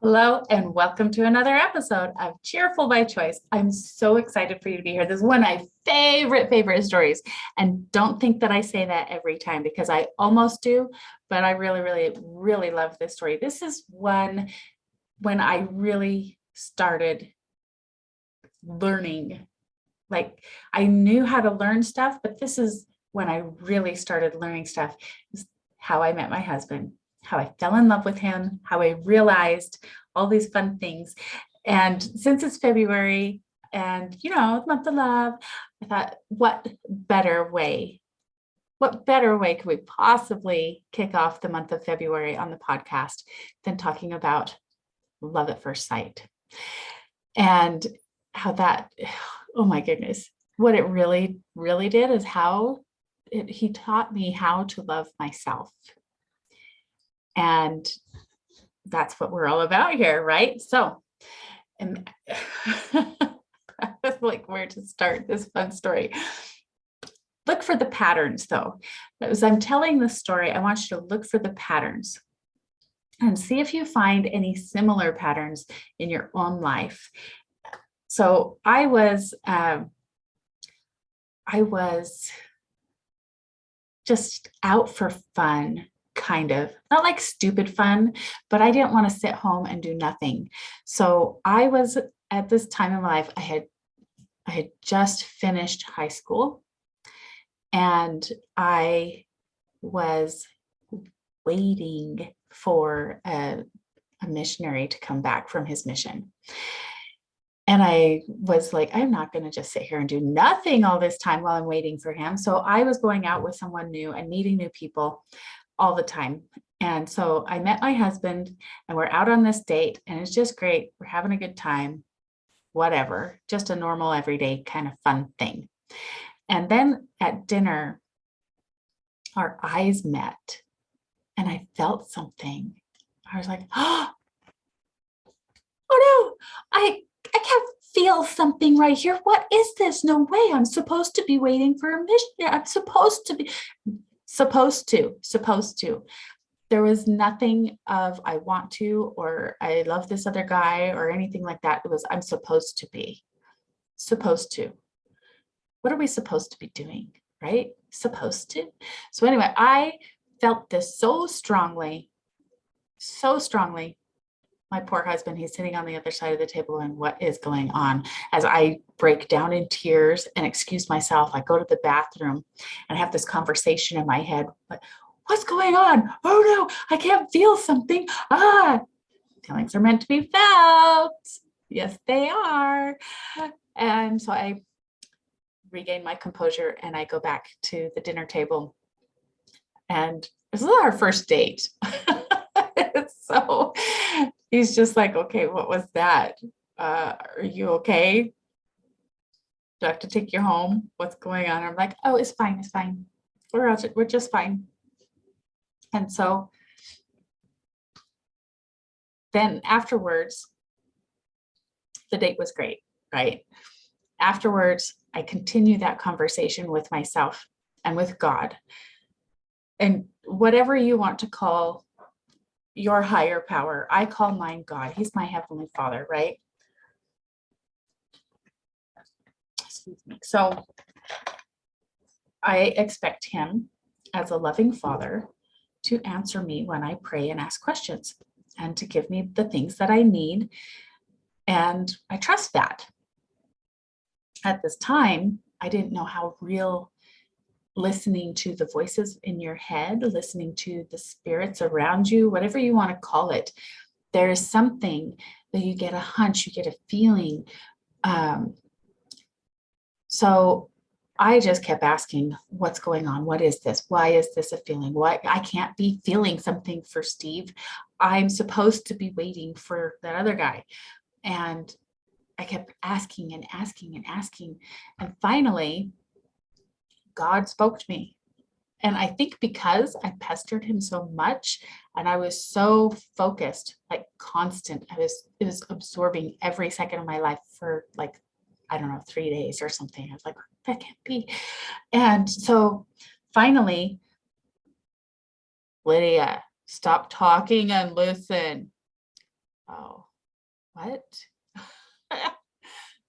Hello, and welcome to another episode of Cheerful by Choice. I'm so excited for you to be here. This is one of my favorite stories. And don't think that I say that every time because I almost do, but I really love this story. This is one when I really started learning. Like I knew how to learn stuff, but this is when I really started learning stuff. This is how I met my husband, how I fell in love with him, how I realized all these fun things. And since it's February and, month of love, I thought, what better way could we possibly kick off the month of February on the podcast than talking about love at first sight? And how that, oh my goodness, what it really did is he taught me how to love myself. And that's what we're all about here, right? So, and I was like, where to start this fun story? Look for the patterns, though. As I'm telling the story, I want you to look for the patterns and see if you find any similar patterns in your own life. So I was just out for fun, kind of, not like stupid fun, but I didn't want to sit home and do nothing. So I was at this time in my life, I had just finished high school and I was waiting for a missionary to come back from his mission. And I was like, I'm not going to just sit here and do nothing all this time while I'm waiting for him. So I was going out with someone new and meeting new people all the time. And so I met my husband and we're out on this date and it's just great. We're having a good time, whatever, just a normal everyday kind of fun thing. And then at dinner, our eyes met and I felt something. I was like, oh no, I can't feel something right here. What is this? No way. I'm supposed to be waiting for a mission. I'm supposed to. There was nothing of I want to, or I love this other guy or anything like that. It was, I'm supposed to be. What are we supposed to be doing? Right? Supposed to. So anyway, I felt this so strongly. My poor husband, he's sitting on the other side of the table and what is going on? As I break down in tears and excuse myself, I go to the bathroom and have this conversation in my head. What's going on? Oh no, I can't feel something. Feelings are meant to be felt. Yes, they are. And so I regain my composure and I go back to the dinner table. And this is our first date. So he's just like, okay, what was that? Are you okay? Do I have to take you home? What's going on? I'm like, oh, it's fine. We're just fine. And so then afterwards, the date was great, right? Afterwards, I continue that conversation with myself and with God. And whatever you want to call your higher power, I call mine God. He's my Heavenly Father, right? Excuse me. So I expect him as a loving father to answer me when I pray and ask questions and to give me the things that I need. And I trust that. At this time, I didn't know how real listening to the voices in your head, listening to the spirits around you, whatever you want to call it, there is something that you get a hunch, you get a feeling. So I just kept asking, what's going on? What is this? Why is this a feeling? Why I can't be feeling something for Steve. I'm supposed to be waiting for that other guy. And I kept asking and asking and asking. And finally, God spoke to me. And I think because I pestered him so much and I was so focused, like constant, it was absorbing every second of my life for like, I don't know, 3 days or something. I was like, that can't be. And so finally, Lydia, stop talking and listen. oh, what?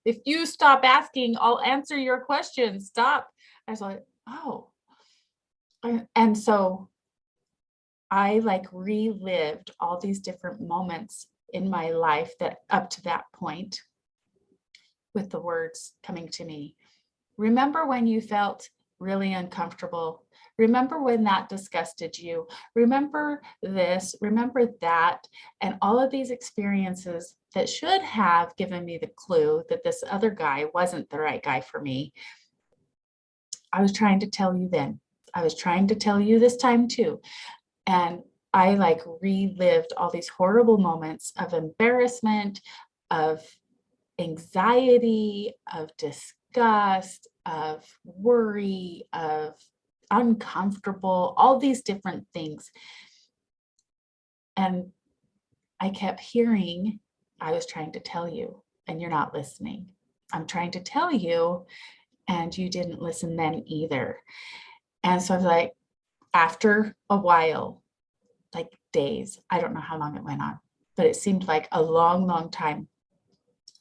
If you stop asking, I'll answer your questions. Stop. I was like, oh. And so I like relived all these different moments in my life that up to that point with the words coming to me. Remember when you felt really uncomfortable? Remember when that disgusted you? Remember this, remember that, and all of these experiences that should have given me the clue that this other guy wasn't the right guy for me. I was trying to tell you then. I was trying to tell you this time too. And I like relived all these horrible moments of embarrassment, of anxiety, of disgust, of worry, of uncomfortable, all these different things. And I kept hearing, I was trying to tell you, and you're not listening. I'm trying to tell you, and you didn't listen then either. And so I was like, after a while, like days, I don't know how long it went on, but it seemed like a long, long time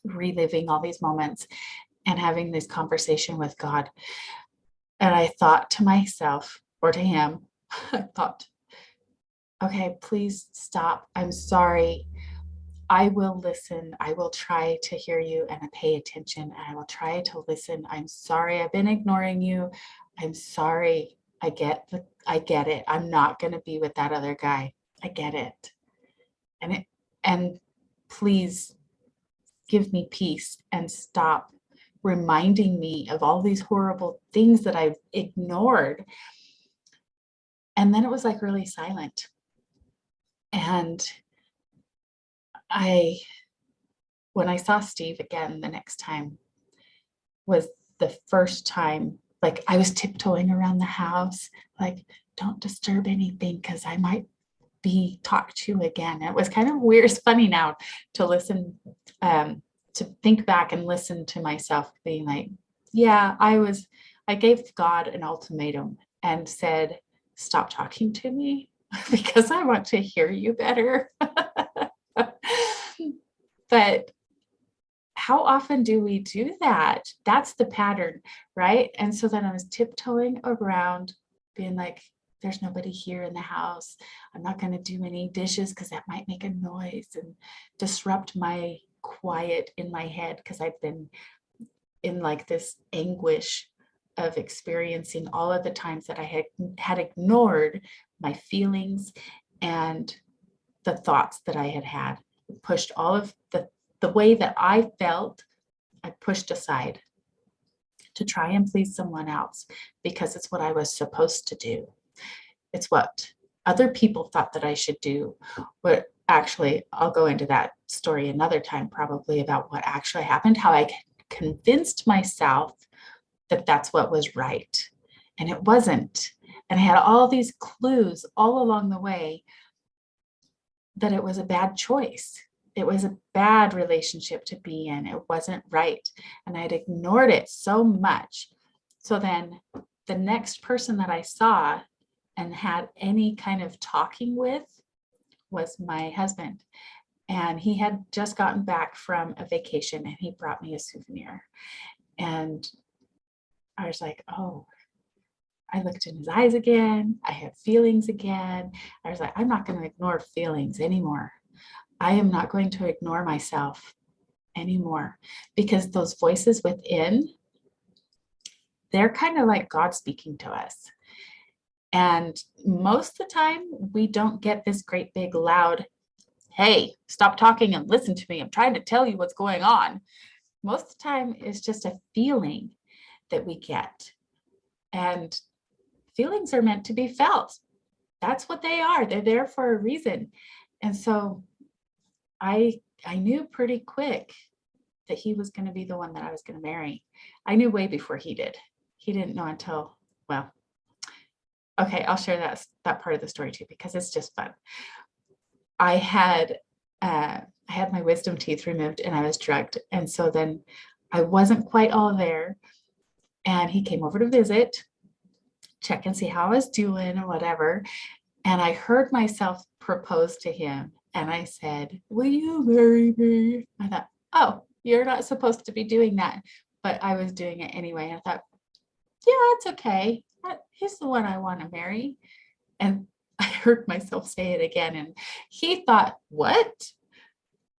reliving all these moments and having this conversation with God. And I thought to myself, or to him, I thought, okay, please stop. I'm sorry. I will listen. I will try to hear you and pay attention. And I will try to listen. I'm sorry. I've been ignoring you. I'm sorry. I get it. I'm not going to be with that other guy. I get it. And please give me peace and stop reminding me of all these horrible things that I've ignored. And then it was like really silent. And when I saw Steve again the next time was the first time, like I was tiptoeing around the house, like, don't disturb anything because I might be talked to again. It was kind of weird. It's funny now to listen, to think back and listen to myself being like, yeah, I gave God an ultimatum and said, stop talking to me because I want to hear you better. But how often do we do that? That's the pattern, right? And so then I was tiptoeing around being like, there's nobody here in the house. I'm not going to do any dishes because that might make a noise and disrupt my quiet in my head, because I've been in like this anguish of experiencing all of the times that I had ignored my feelings and the thoughts that I had pushed all of the way that I felt, I pushed aside to try and please someone else because it's what I was supposed to do. It's what other people thought that I should do. But actually, I'll go into that story another time, probably, about what actually happened, how I convinced myself that that's what was right. And it wasn't. And I had all these clues all along the way that it was a bad choice. It was a bad relationship to be in. It wasn't right. And I'd ignored it so much. So then the next person that I saw and had any kind of talking with was my husband. And he had just gotten back from a vacation and he brought me a souvenir. And I was like, oh, I looked in his eyes again. I had feelings again. I was like, I'm not going to ignore feelings anymore. I am not going to ignore myself anymore, because those voices within, they're kind of like God speaking to us. And most of the time, we don't get this great big loud, hey, stop talking and listen to me. I'm trying to tell you what's going on. Most of the time, it's just a feeling that we get. And feelings are meant to be felt. That's what they are. They're there for a reason. And so I knew pretty quick that he was going to be the one that I was going to marry. I knew way before he did. He didn't know until, well, okay, I'll share that part of the story too, because it's just fun. I had my wisdom teeth removed and I was drugged. And so then I wasn't quite all there. And he came over to visit, check and see how I was doing or whatever. And I heard myself propose to him. And I said, will you marry me? I thought, oh, you're not supposed to be doing that. But I was doing it anyway. I thought, yeah, it's okay. He's the one I want to marry. And I heard myself say it again. And he thought, what?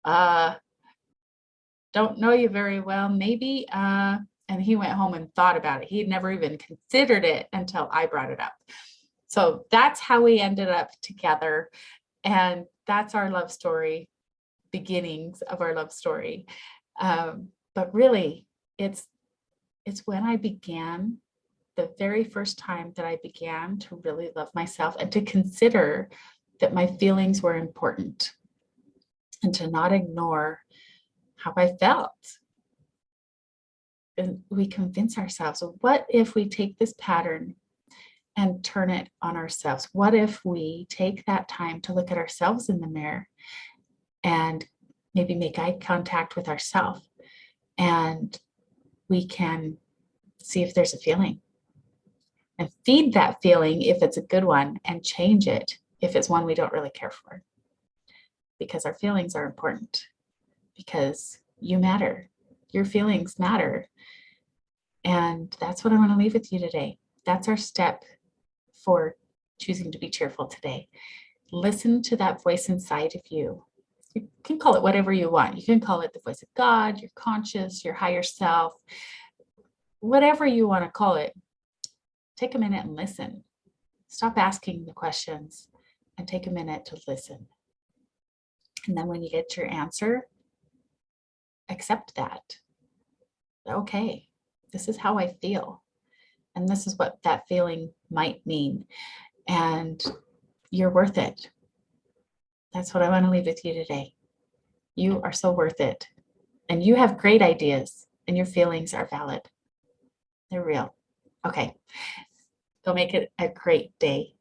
Uh, don't know you very well, maybe. And he went home and thought about it. He had never even considered it until I brought it up. So that's how we ended up together. And that's our love story, beginnings of our love story. But really, it's when I began, the very first time that I began to really love myself and to consider that my feelings were important and to not ignore how I felt. And we convince ourselves, what if we take this pattern and turn it on ourselves? What if we take that time to look at ourselves in the mirror and maybe make eye contact with ourselves, and we can see if there's a feeling and feed that feeling if it's a good one, and change it if it's one we don't really care for. Because our feelings are important, because you matter. Your feelings matter. And that's what I want to leave with you today. That's our step for choosing to be cheerful today. Listen to that voice inside of you. You can call it whatever you want. You can call it the voice of God, your conscious, your higher self, whatever you want to call it. Take a minute and listen. Stop asking the questions and take a minute to listen. And then when you get your answer, accept that. Okay, this is how I feel. And this is what that feeling might mean. And you're worth it. That's what I want to leave with you today. You are so worth it. And you have great ideas, and your feelings are valid. They're real. Okay. Go make it a great day.